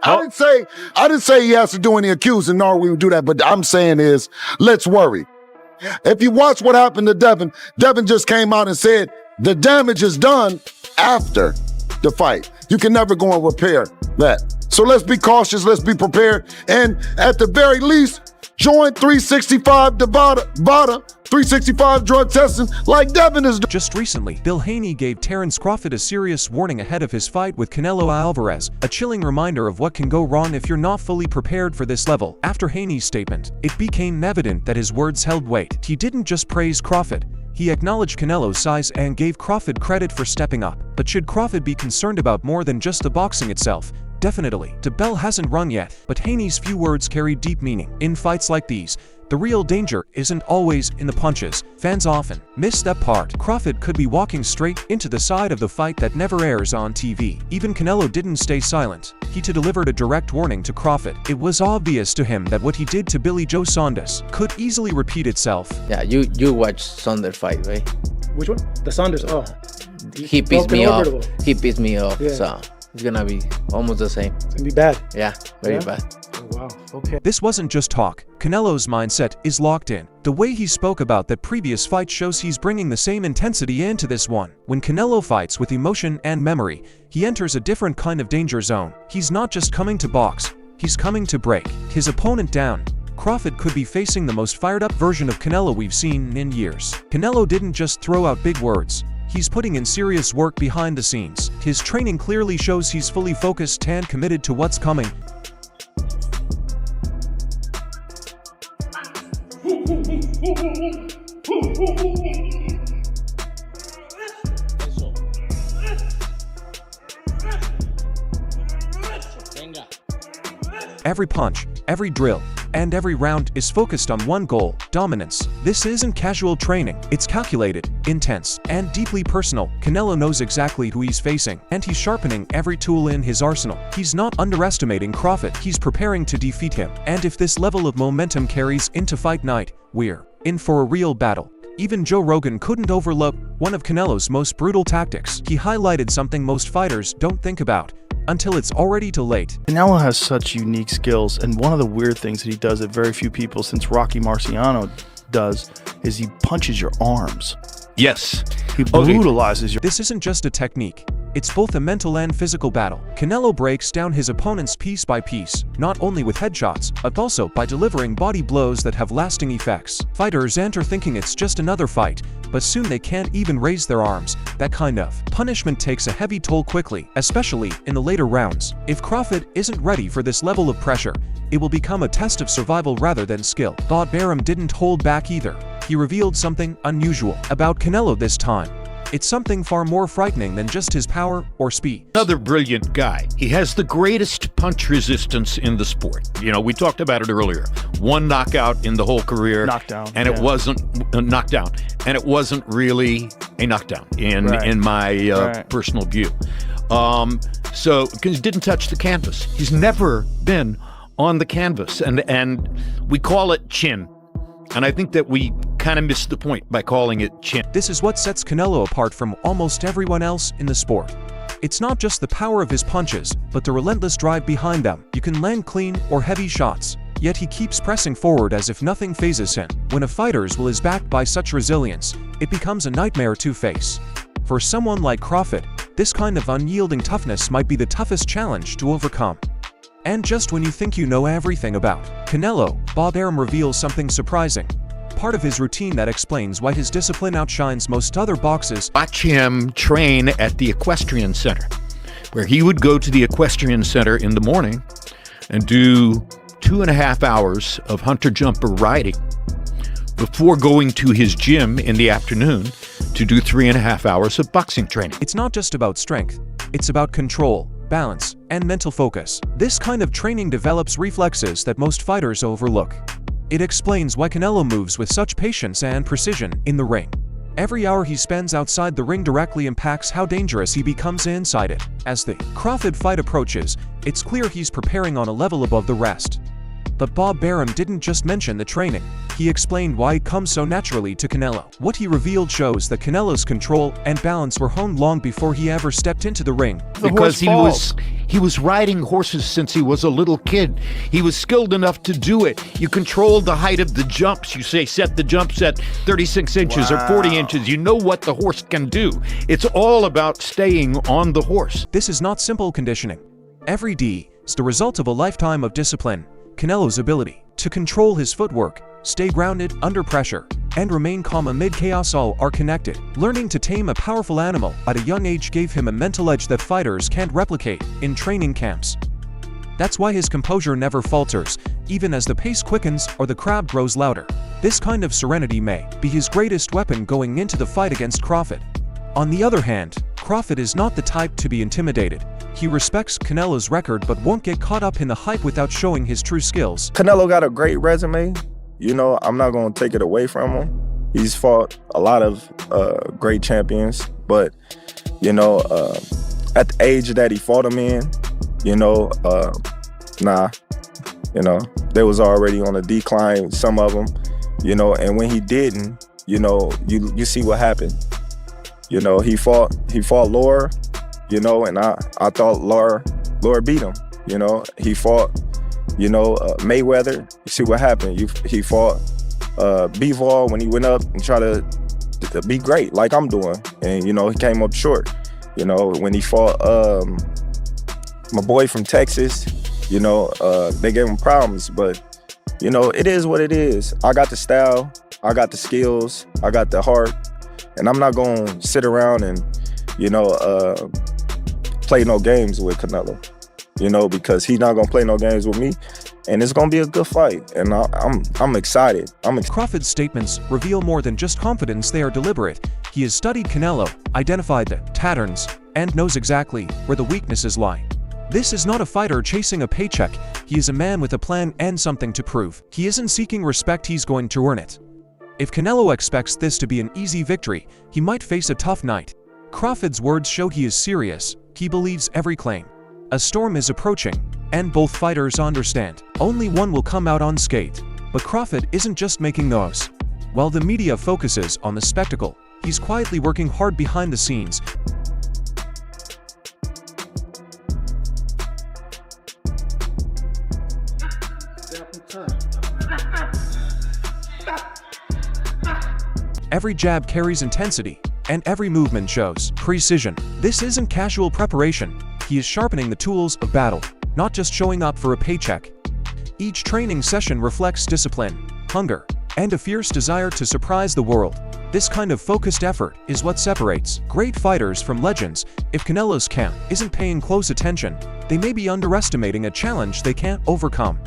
I didn't say he has to do any accusing, nor we would do that, but I'm saying is, let's worry. If you watch what happened to Devin, Devin just came out and said the damage is done after the fight. You can never go and repair that. So let's be cautious, let's be prepared, and at the very least, join 365 VADA, 365 drug testing like Devin is doing. Just recently, Bill Haney gave Terence Crawford a serious warning ahead of his fight with Canelo Alvarez, a chilling reminder of what can go wrong if you're not fully prepared for this level. After Haney's statement, it became evident that his words held weight. He didn't just praise Crawford. He acknowledged Canelo's size and gave Crawford credit for stepping up. But should Crawford be concerned about more than just the boxing itself? Definitely. The bell hasn't rung yet, but Haney's few words carry deep meaning. In fights like these, the real danger isn't always in the punches. Fans often miss that part. Crawford could be walking straight into the side of the fight that never airs on TV. Even Canelo didn't stay silent. He too delivered a direct warning to Crawford. It was obvious to him that what he did to Billy Joe Saunders could easily repeat itself. Yeah, you watched Saunders fight, right? Which one? The Saunders. Oh, he pissed me off. He pissed me off. Yeah. So it's gonna be almost the same. It's gonna be bad. Yeah, very bad. Oh, wow. Okay. This wasn't just talk. Canelo's mindset is locked in. The way he spoke about that previous fight shows he's bringing the same intensity into this one. When Canelo fights with emotion and memory, he enters a different kind of danger zone. He's not just coming to box, he's coming to break his opponent down. Crawford could be facing the most fired-up version of Canelo we've seen in years. Canelo didn't just throw out big words. He's putting in serious work behind the scenes. His training clearly shows he's fully focused and committed to what's coming. Every punch, every drill, and every round is focused on one goal: dominance. This isn't casual training, it's calculated, intense, and deeply personal. Canelo knows exactly who he's facing, and he's sharpening every tool in his arsenal. He's not underestimating Crawford, he's preparing to defeat him. And if this level of momentum carries into fight night, we're in for a real battle. Even Joe Rogan couldn't overlook one of Canelo's most brutal tactics. He highlighted something most fighters don't think about until it's already too late. Canelo has such unique skills, and one of the weird things that he does that very few people since Rocky Marciano does is he punches your arms. Yes. He brutalizes your... This isn't just a technique. It's both a mental and physical battle. Canelo breaks down his opponents piece by piece, not only with headshots, but also by delivering body blows that have lasting effects. Fighters enter thinking it's just another fight, but soon they can't even raise their arms. That kind of punishment takes a heavy toll quickly, especially in the later rounds. If Crawford isn't ready for this level of pressure, it will become a test of survival rather than skill. Bob Arum didn't hold back either. He revealed something unusual about Canelo this time. It's something far more frightening than just his power or speed. Another brilliant guy. He has the greatest punch resistance in the sport. You know, we talked about it earlier. One knockout in the whole career. Knockdown. And it wasn't a knockdown. And it wasn't really a knockdown in my personal view. So, because he didn't touch the canvas. He's never been on the canvas. And we call it chin. And I think that we kind of missed the point by calling it chin. This is what sets Canelo apart from almost everyone else in the sport. It's not just the power of his punches, but the relentless drive behind them. You can land clean or heavy shots, yet he keeps pressing forward as if nothing phases him. When a fighter's will is backed by such resilience, it becomes a nightmare to face. For someone like Crawford, this kind of unyielding toughness might be the toughest challenge to overcome. And just when you think you know everything about Canelo, Bob Arum reveals something surprising. Part of his routine that explains why his discipline outshines most other boxers. Watch him train at the Equestrian Center, where he would go to the Equestrian Center in the morning and do 2.5 hours of hunter-jumper riding before going to his gym in the afternoon to do 3.5 hours of boxing training. It's not just about strength, it's about control, balance, and mental focus. This kind of training develops reflexes that most fighters overlook. It explains why Canelo moves with such patience and precision in the ring. Every hour he spends outside the ring directly impacts how dangerous he becomes inside it. As the Crawford fight approaches, it's clear he's preparing on a level above the rest. But Bob Arum didn't just mention the training. He explained why it comes so naturally to Canelo. What he revealed shows that Canelo's control and balance were honed long before he ever stepped into the ring. Because he was riding horses since he was a little kid. He was skilled enough to do it. You control the height of the jumps. You say set the jumps at 36 inches or 40 inches. You know what the horse can do. It's all about staying on the horse. This is not simple conditioning. Every D is the result of a lifetime of discipline. Canelo's ability to control his footwork, stay grounded under pressure, and remain calm amid chaos all are connected. Learning to tame a powerful animal at a young age gave him a mental edge that fighters can't replicate in training camps. That's why his composure never falters, even as the pace quickens or the crowd grows louder. This kind of serenity may be his greatest weapon going into the fight against Crawford. On the other hand, Crawford is not the type to be intimidated. He respects Canelo's record but won't get caught up in the hype without showing his true skills. Canelo got a great resume. You know, I'm not going to take it away from him. He's fought a lot of great champions, but, you know, at the age that he fought them in, you know, you know, they was already on a decline, some of them, you know, and when he didn't, you know, you see what happened. You know, he fought Laura, you know, and I thought Laura beat him, you know. He fought, you know, Mayweather. You see what happened. He fought Bivol when he went up and tried to be great like I'm doing. And, you know, he came up short. You know, when he fought my boy from Texas, you know, they gave him problems. But, you know, it is what it is. I got the style. I got the skills. I got the heart. And I'm not going to sit around and, you know, play no games with Canelo. You know, because he's not gonna play no games with me, and it's gonna be a good fight. And I'm excited. Crawford's statements reveal more than just confidence; they are deliberate. He has studied Canelo, identified the patterns, and knows exactly where the weaknesses lie. This is not a fighter chasing a paycheck. He is a man with a plan and something to prove. He isn't seeking respect; he's going to earn it. If Canelo expects this to be an easy victory, he might face a tough night. Crawford's words show he is serious. He believes every claim. A storm is approaching, and both fighters understand. Only one will come out unscathed. But Crawford isn't just making noise. While the media focuses on the spectacle, he's quietly working hard behind the scenes. Every jab carries intensity, and every movement shows precision. This isn't casual preparation. He is sharpening the tools of battle, not just showing up for a paycheck. Each training session reflects discipline, hunger, and a fierce desire to surprise the world. This kind of focused effort is what separates great fighters from legends. If Canelo's camp isn't paying close attention, they may be underestimating a challenge they can't overcome.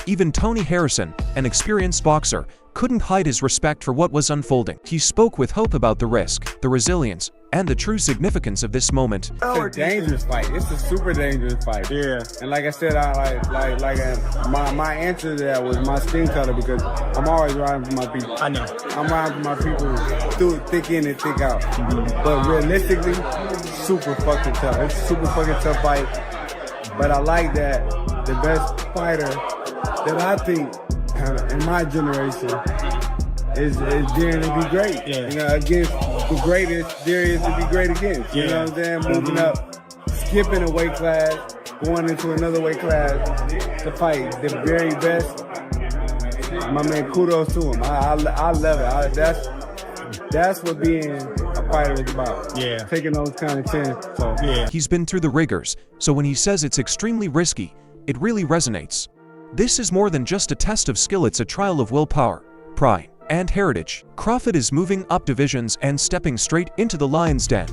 Even Tony Harrison, an experienced boxer, couldn't hide his respect for what was unfolding. He spoke with hope about the risk, the resilience, and the true significance of this moment. It's a dangerous fight. It's a super dangerous fight. Yeah. And like I said, my answer to that was my skin color, because I'm always riding for my people. I know. I'm riding for my people through thick in and thick out. But realistically, super fucking tough. It's a super fucking tough fight. But I like that the best fighter that I think in my generation is daring to be great. Yeah. You know, against the greatest there is to be great against. You know what I'm saying? Moving up, skipping a weight class, going into another weight class to fight the very best. My man, kudos to him. I love it. That's what being a fighter is about. Yeah. Taking those kind of chances. So, yeah. He's been through the rigors, so when he says it's extremely risky, it really resonates. This is more than just a test of skill, it's a trial of willpower, pride, and heritage. Crawford is moving up divisions and stepping straight into the lion's den.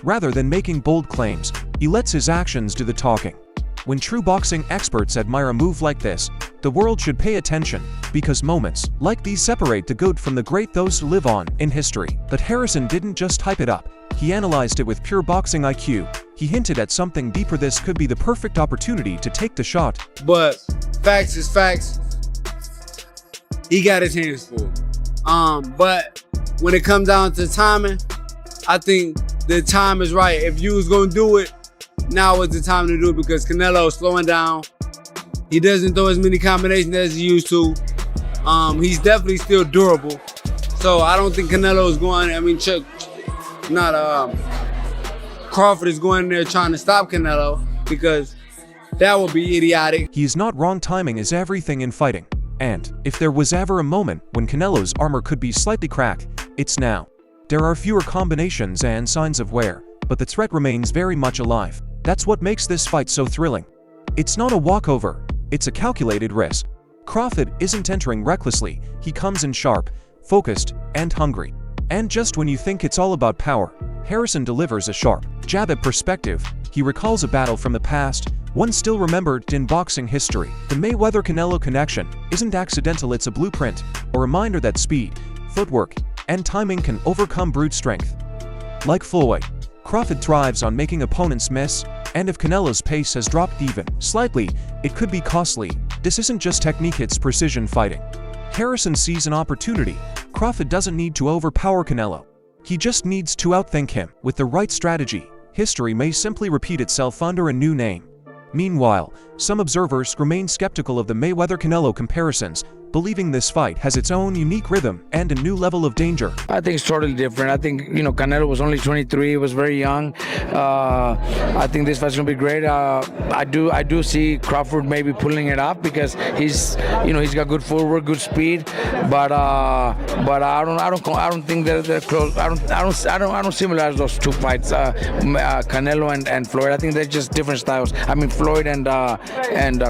Rather than making bold claims, he lets his actions do the talking. When true boxing experts admire a move like this, the world should pay attention, because moments like these separate the good from the great, those who live on in history. But Harrison didn't just hype it up, he analyzed it with pure boxing IQ. He hinted at something deeper: this could be the perfect opportunity to take the shot. But facts is facts. He got his hands full. But when it comes down to timing, I think the time is right. If you was gonna do it, now is the time to do it, because Canelo is slowing down. He doesn't throw as many combinations as he used to. He's definitely still durable. So I don't think Canelo is going. I mean, Crawford is going in there trying to stop Canelo, because that would be idiotic. He's not wrong. Timing is everything in fighting. And if there was ever a moment when Canelo's armor could be slightly cracked, it's now. There are fewer combinations and signs of wear, but the threat remains very much alive. That's what makes this fight so thrilling. It's not a walkover, it's a calculated risk. Crawford isn't entering recklessly, he comes in sharp, focused, and hungry. And just when you think it's all about power, Harrison delivers a sharp jab at perspective. He recalls a battle from the past, one still remembered in boxing history. The Mayweather-Canelo connection isn't accidental, it's a blueprint, a reminder that speed, footwork, and timing can overcome brute strength. Like Floyd, Crawford thrives on making opponents miss, and if Canelo's pace has dropped even slightly, it could be costly. This isn't just technique, it's precision fighting. Harrison sees an opportunity. Crawford doesn't need to overpower Canelo. He just needs to outthink him. With the right strategy, history may simply repeat itself under a new name. Meanwhile, some observers remain skeptical of the Mayweather-Canelo comparisons, believing this fight has its own unique rhythm and a new level of danger. I think it's totally different. I think, Canelo was only 23, he was very young. I think this fight's gonna be great. I do see Crawford maybe pulling it off because he's got good footwork, good speed, but I don't think they're close. I don't similar those two fights, Canelo and Floyd. I think they're just different styles. I mean, Floyd and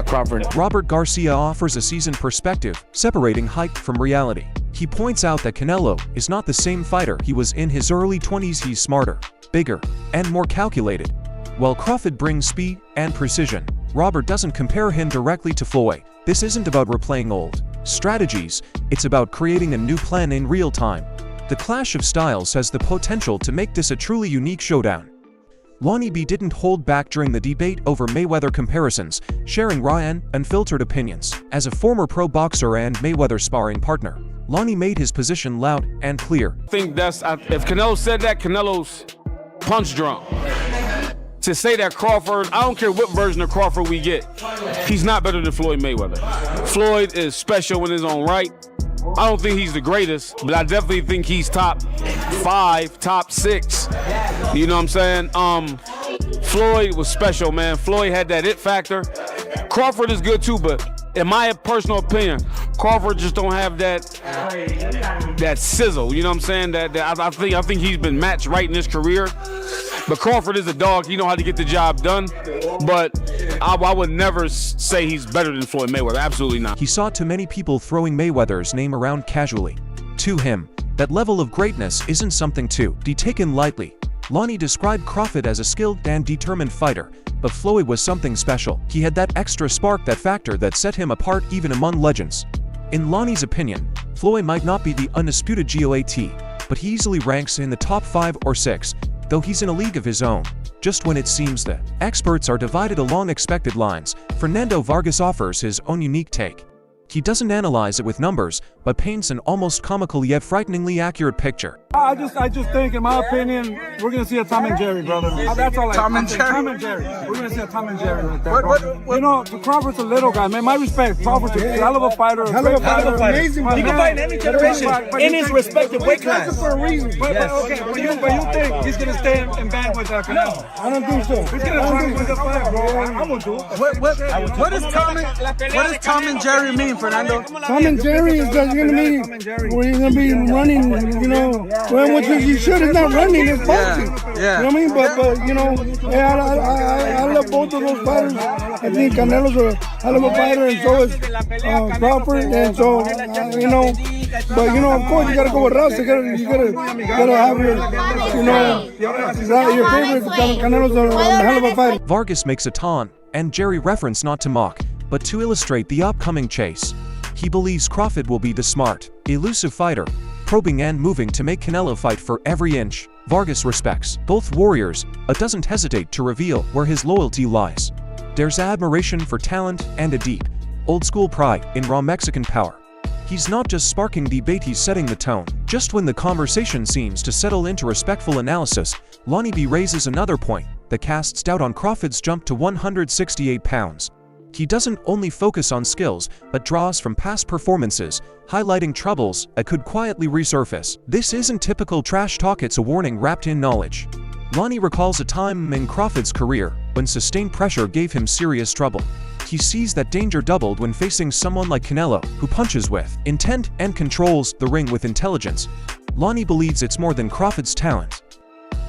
Crawford. Robert Garcia offers a seasoned perspective, separating hype from reality. He points out that Canelo is not the same fighter he was in his early 20s. He's smarter, bigger, and more calculated. While Crawford brings speed and precision, Robert doesn't compare him directly to Floyd. This isn't about replaying old strategies, it's about creating a new plan in real time. The clash of styles has the potential to make this a truly unique showdown. Lonnie B didn't hold back during the debate over Mayweather comparisons, sharing raw and unfiltered opinions. As a former pro boxer and Mayweather sparring partner, Lonnie made his position loud and clear. I think if Canelo said that, Canelo's punch drunk. To say that Crawford, I don't care what version of Crawford we get, he's not better than Floyd Mayweather. Floyd is special in his own right. I don't think he's the greatest, but I definitely think he's top 5, top 6. You know what I'm saying? Floyd was special, man. Floyd had that it factor. Crawford is good too, but in my personal opinion, Crawford just don't have that sizzle. You know what I'm saying? I think he's been matched right in his career. But Crawford is a dog. He know how to get the job done. But I would never say he's better than Floyd Mayweather. Absolutely not. He saw too many people throwing Mayweather's name around casually. To him, that level of greatness isn't something to be taken lightly. Lonnie described Crawford as a skilled and determined fighter, but Floyd was something special. He had that extra spark, that factor that set him apart even among legends. In Lonnie's opinion, Floyd might not be the undisputed GOAT, but he easily ranks in the top 5 or 6, though he's in a league of his own. Just when it seems that experts are divided along expected lines, Fernando Vargas offers his own unique take. He doesn't analyze it with numbers, but paints an almost comical yet frighteningly accurate picture. I just think, in my opinion, we're gonna see a Tom and Jerry, brother. That's all. Tom and Jerry. We're gonna see a Tom and Jerry right there. Crawford's a little guy, man. My respect. Crawford's a hell of a fighter. Amazing. He can fight in any generation in his respective weight class. That's for a reason. But you think he's gonna stay in band with Canelo? I don't think so. He's gonna try to win the fight, bro. I'm gonna do it. What does Tom and Jerry mean, Fernando? Tom and Jerry is that you're gonna be running, which is you should. It's not running, it's boxing. Yeah. You know what I mean? But I love both of those fighters. I think Canelo's a hell of a fighter, and so is Crawford, and so But of course, you gotta go with Ross. You gotta have your favorite. Canelo's a hell of a fighter. Vargas makes a taunt and Jerry reference not to mock, but to illustrate the upcoming chase. He believes Crawford will be the smart, elusive fighter, probing and moving to make Canelo fight for every inch. Vargas respects both warriors, but doesn't hesitate to reveal where his loyalty lies. There's admiration for talent and a deep, old-school pride in raw Mexican power. He's not just sparking debate, he's setting the tone. Just when the conversation seems to settle into respectful analysis, Lonnie B raises another point that casts doubt on Crawford's jump to 168 pounds. He doesn't only focus on skills, but draws from past performances, highlighting troubles that could quietly resurface. This isn't typical trash talk, it's a warning wrapped in knowledge. Lonnie recalls a time in Crawford's career when sustained pressure gave him serious trouble. He sees that danger doubled when facing someone like Canelo, who punches with intent and controls the ring with intelligence. Lonnie believes it's more than Crawford's talent.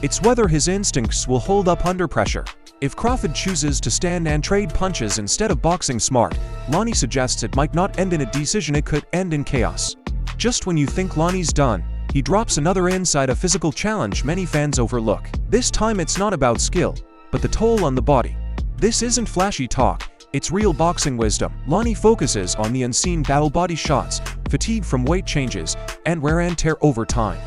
It's whether his instincts will hold up under pressure. If Crawford chooses to stand and trade punches instead of boxing smart, Lonnie suggests it might not end in a decision, it could end in chaos. Just when you think Lonnie's done, he drops another inside, a physical challenge many fans overlook. This time it's not about skill, but the toll on the body. This isn't flashy talk, it's real boxing wisdom. Lonnie focuses on the unseen battle, body shots, fatigue from weight changes, and wear and tear over time.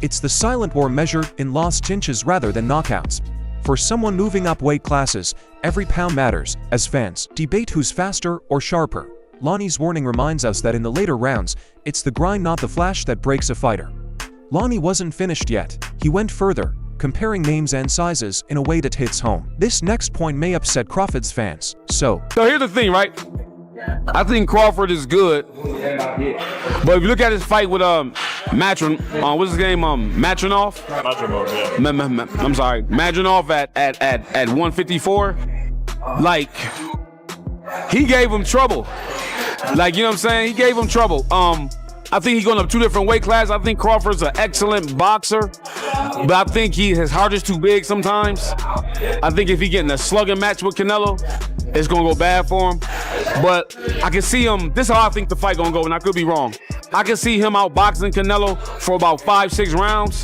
It's the silent war measured in lost inches rather than knockouts. For someone moving up weight classes, every pound matters. As fans debate who's faster or sharper, Lonnie's warning reminds us that in the later rounds, it's the grind, not the flash, that breaks a fighter. Lonnie wasn't finished yet. He went further, comparing names and sizes in a way that hits home. This next point may upset Crawford's fans. So here's the thing, right? I think Crawford is good, but if you look at his fight with what's his name? Matronov? Matronov, yeah. I'm sorry, Matronov at 154. Like, he gave him trouble. Like, you know what I'm saying? He gave him trouble. I think he's going up 2 different weight classes. I think Crawford's an excellent boxer, but I think his heart is too big sometimes. I think if he get in a slugging match with Canelo, it's going to go bad for him. But I can see him, this is how I think the fight going to go, and I could be wrong. I can see him outboxing Canelo for about 5-6 rounds.